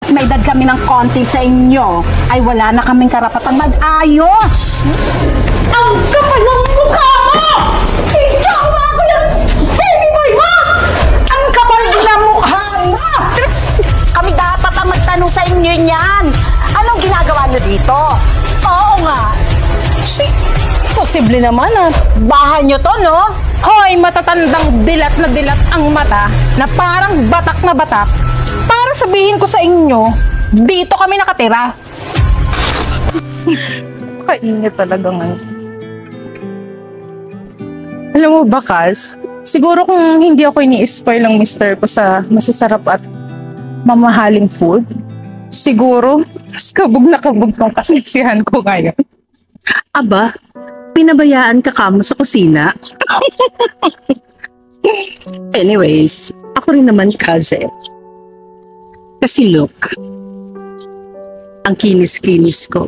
mas may edad kami ng konti sa inyo, ay wala na kaming karapatang mag-ayos. Ang kapal ng mukha mo! Itsaka ako ng baby boy mo! Ang kapal na mukha mo! Kami dapat ang magtanong sa inyo niyan. Anong ginagawa niyo dito? Oo nga. Posible naman bahay niyo to, no? Hoy, matatandang dilat na dilat ang mata na parang batak na batak para sabihin ko sa inyo, dito kami nakatira. Kainit talaga ngayon. Alam mo ba, Kaz? Siguro kung hindi ako ini-spoil ng mister ko sa masasarap at mamahaling food, siguro mas kabog na kabog tong kaseksihan ko ngayon. Aba, pinabayaan ka kamo sa kusina? Anyways, ako rin naman kasi. Kasi look, ang kinis-kinis ko.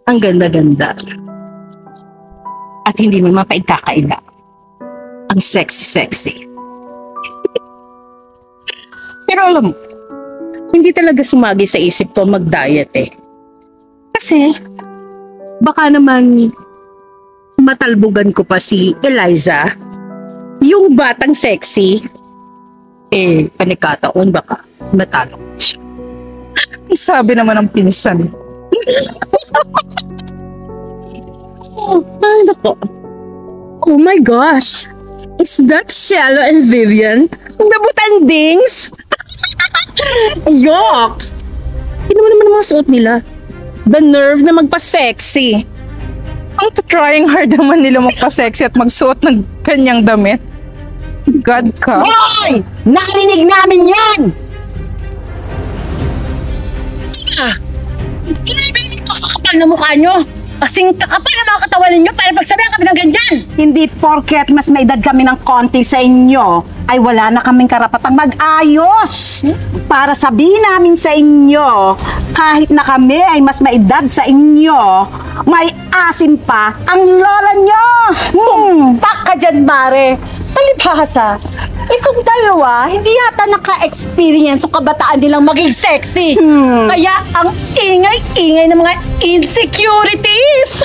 Ang ganda-ganda. At hindi mo mapaigkakaila. Ang sexy-sexy. Pero alam mo, hindi talaga sumagi sa isip ko mag-diet eh. Kasi, baka naman matalbugan ko pa si Eliza, yung batang sexy, eh, panikataon baka matalo ko siya. Sabi naman ng pinsan. Ay, nako. Oh my gosh! Is that Shello and Vivian? The butandings? Yuck! Hindi naman ang mga suot nila. The nerve na magpa-sexy. Ang trying hard naman nila magpa-sexy at magsuot ng kanyang damit. God ka. Hoy! Narinig namin yan! Kakapal na mukha nyo! Kasing kakapal na mga katawan ninyo para pagsabihan kami ng ganyan! Hindi porket mas may edad kami ng konti sa inyo, ay wala na kaming karapatang mag-ayos. Para sabihin namin sa inyo, kahit na kami ay mas may edad sa inyo, may asim pa ang lola nyo. Tumpak ka dyan, Mare! Palibhasa, itong dalawa, hindi yata naka-experience o kabataan nilang maging sexy. Kaya ang ingay-ingay ng mga insecurities.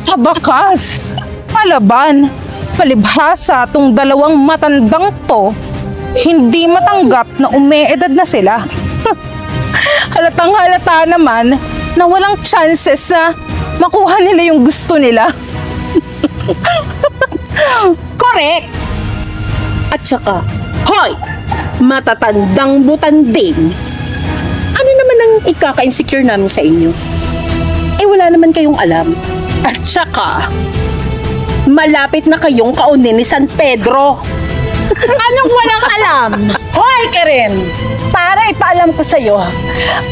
Abakas! Palaban! Palibhasa tong dalawang matandang to, hindi matanggap na umeedad na sila. Halatang halata naman na walang chances na makuha nila yung gusto nila. Correct! At saka, hoy! Matatandang butanding! Ano naman ang ikaka-insecure namin sa inyo? Eh wala naman kayong alam. At saka, malapit na kayong kaunin ni San Pedro. Anong walang alam? Hoy, Karen! Para ipaalam ko sa'yo,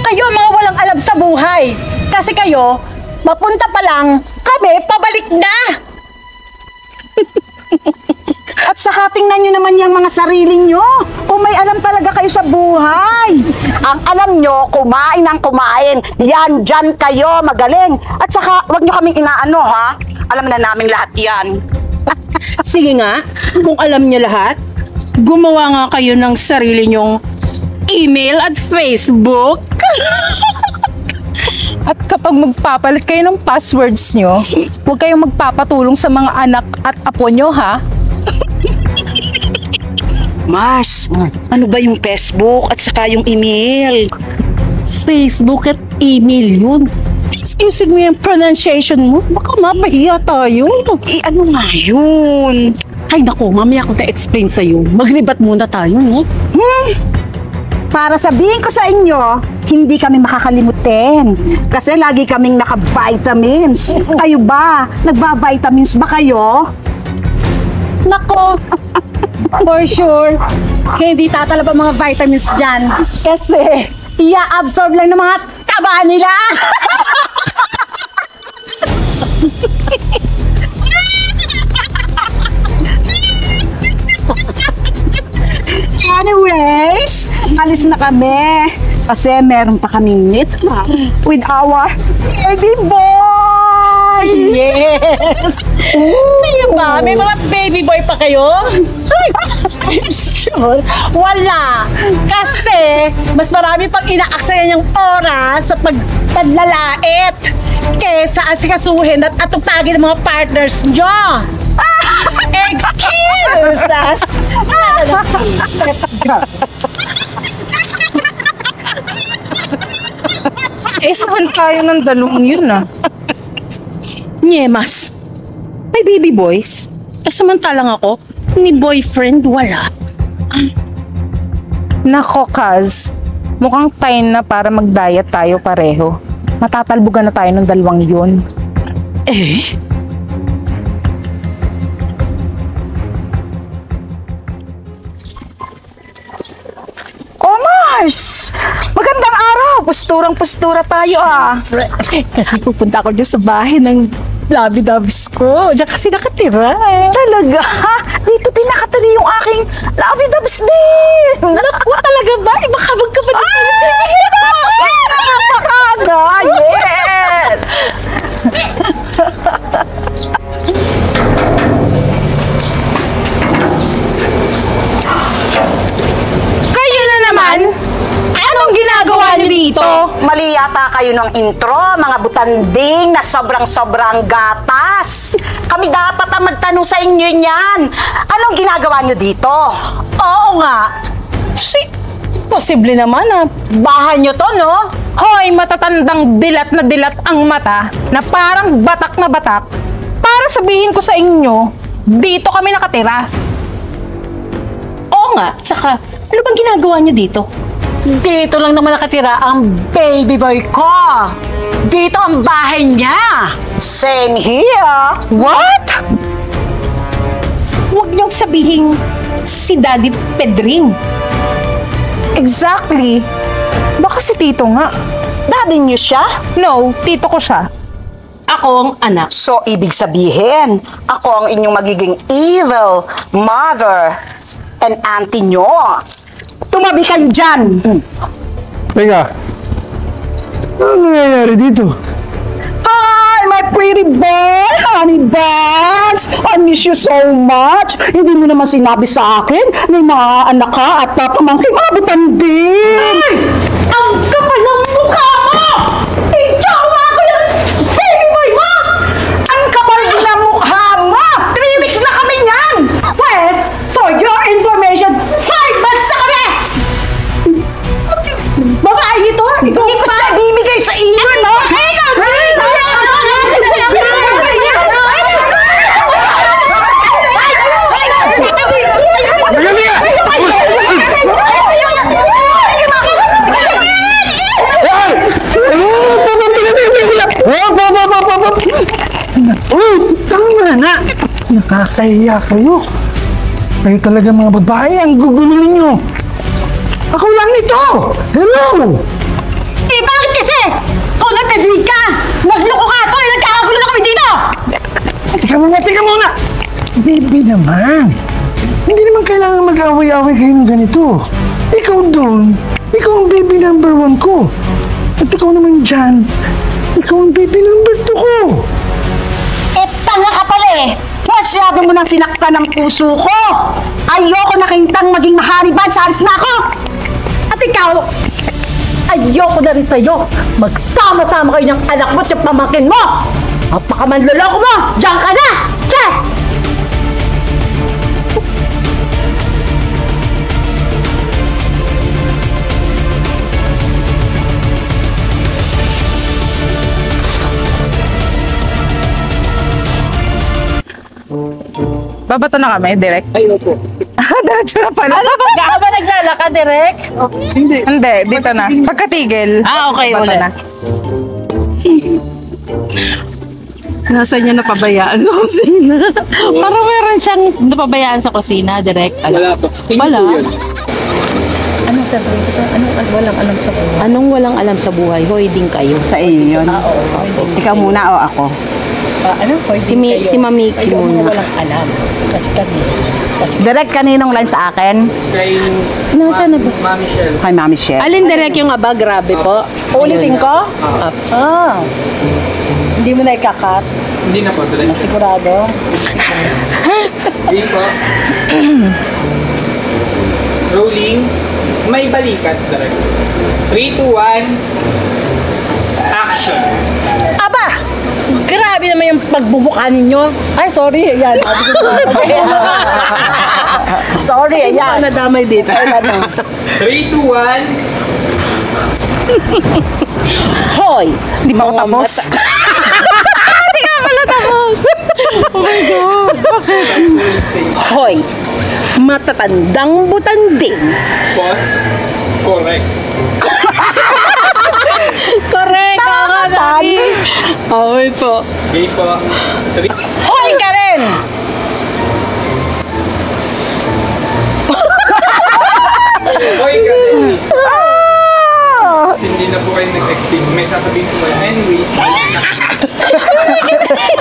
kayo ang mga walang alam sa buhay. Kasi kayo, mapunta pa lang, kami pabalik na! At saka tingnan nyo naman yung mga sarili nyo, kung may alam talaga kayo sa buhay. Ang alam nyo, kumain ng kumain. Yan, dyan kayo, magaling. At saka, wag nyo kaming inaano, ha? Alam na namin lahat yan. Sige nga, kung alam niyo lahat, gumawa nga kayo ng sarili nyong email at Facebook. At kapag magpapalit kayo ng passwords nyo, huwag kayong magpapatulong sa mga anak at apo nyo, ha? Mars, ano ba yung Facebook at saka yung email? Facebook at email yun. Excuse me yung pronunciation mo. Baka mapahiya tayo. Ano nga yun? Ay naku, mamaya ko na-explain sa'yo. Maglibat muna tayo, no? Para sabihin ko sa inyo, hindi kami makakalimutin. Kasi lagi kaming naka-vitamins. Kayo ba? Nagba-vitamins ba kayo? Nako, for sure, hindi tatalab ang mga vitamins dyan. Kasi, i-absorb lang ng mga taba nila. Anyways, alis na kami. Kasi meron pa kaming meet with our baby boys. Yes! Kayo ba? May mga baby boy pa kayo? Ay! I'm sure, wala. Kasi, mas marami pang inaaksaya niyang oras sa pagpadlalait kesa asikasuhin at atupagin ng mga partners niyo. Excuse us! Let's go. Saan tayo ng dalawang yun Nyemas, may baby boys. Samantalang ako, ni boyfriend wala. Nako, Kaz. Mukhang time na para mag-diet tayo pareho. Matatalbugan na tayo ng dalawang yun. Oh, Mars! Magandang araw! Pusturang-pustura tayo Kasi pupunta ako dyan sa bahay ng lovey-doves ko. Diyan kasi nakatira eh. Talaga? Dito din nakatali yung aking lovey-doves din! Naku, talaga ba? Iba ka magkapatid sa Napakada! Yes! Kayo na naman? Anong ginagawa niyo dito? Mali yata kayo ng intro, mga butanding na sobrang-sobrang gatas. Kami dapat ang magtanong sa inyo niyan. Anong ginagawa niyo dito? Oo nga. Posible naman na bahay nyo to, no? Hoy, matatandang dilat na dilat ang mata na parang batak na batak para sabihin ko sa inyo, dito kami nakatira. Oo nga, tsaka ano bang ginagawa niyo dito? Dito lang naman nakatira ang baby boy ko. Dito ang bahay niya. Same here. What? Huwag niyong sabihin si Daddy Pedring. Exactly. Baka si Tito nga. Daddy niyo siya? No, Tito ko siya. Ako ang anak. So, ibig sabihin, ako ang inyong magiging evil mother and auntie nyo. Tumabi kayo dyan! Teka, ano nangyayari dito? Hi, my pretty boy, honey buns! I miss you so much! Hindi mo naman sinabi sa akin, may mga anak ka at papamangkin mga butanding! Ang kapal ng mukha mo! Ijawa ko yung baby boy mo! Ang kapal din ang mukha mo! Remix na kami niyan! Wes, for your information, 5 months na kami! Babae ito? Hindi ko siya bibigay sa iyo, no? Tama na! Nakakahiya kayo. Kayo talaga mga babae, ang gugulo ninyo. Ako lang ito! Hello! Eh, bakit kasi? Kung nagtaglig ka, nagloko ka ito, nagkakagulo na kami dito! Teka muna! Baby naman. Hindi naman kailangan mag-away-away kayo ng ganito. Ikaw doon, ikaw ang baby number 1 ko. At ikaw naman dyan, ikaw ang baby number 2 ko. Eh, tanga ka pala eh! Masyado mo nang sinaktan ng puso ko! Ayoko na kintang maging mahariban, alis na ako! At ikaw, ayoko na rin sa'yo. Magsama-sama kayo ng anak mo at yung pamangkin mo! Napakamanloloko mo! Diyan ka na! Che! Babato na kami, direct? Ay, opo. Diretso na pala. Ano ba? Ka ba naglalakad, Direk? Hindi, dito na. Pagkatigil. Okay, bato ulit. na. Nasa niya napabayaan sa kusina. Parang meron siyang napabayaan sa kusina, direct. Wala po. Wala. Anong sasabihin ko to? Anong walang alam sa buhay? Anong walang alam sa buhay? Hoy din kayo. Sa iyo yun. Ikaw muna o ako? Ano? Si Mamiki Kayo muna. walang alam. Kasi kami. Direct kaninong line sa akin? Kay Nasaan na ba? Mami Shell. Kay Mami Chef. Alin direct yung aba? Grabe po. Ulitin ko? Ah. Hindi mo na ikakat? Hindi na po. Tuloy. Sigurado? Hindi po. rolling, may balikat talaga. 3, 2, 1, action. Aba! Grabe naman yung pagbubuka ninyo. Ay, sorry. Ayan. Sorry, ayan. Nadamay dito. 3, 2, 1, Hoy! Hindi pa ako tapos. Hindi ka pala tapos. Oh my God. Bakit? Hoy! Matatandang butanding. pause, correct. Correct! Okay po. Okay po. 3, Hoy, Karen! Hoy, kasi hindi na po kayo nag-exit. May sasabihin po kayo.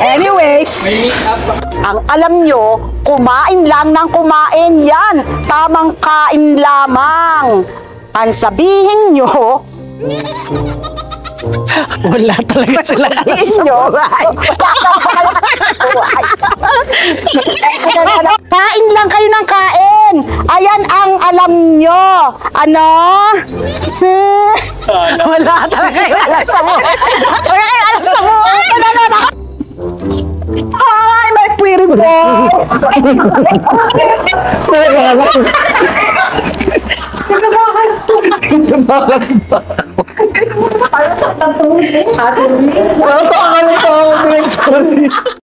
Anyways, may meet up pa. ang alam nyo, kumain lang ng kumain yan. Tamang kain lamang. Ang sabihin nyo, Wala talaga sila. sabihin nyo, kain lang kayo ng kain. Ayan ang alam nyo. Ano? Wala talaga yung alam sa mo. Wala yung alam sa mo. Ay, may pretty boy! Nakakalimutan ako, Direk. Sorry.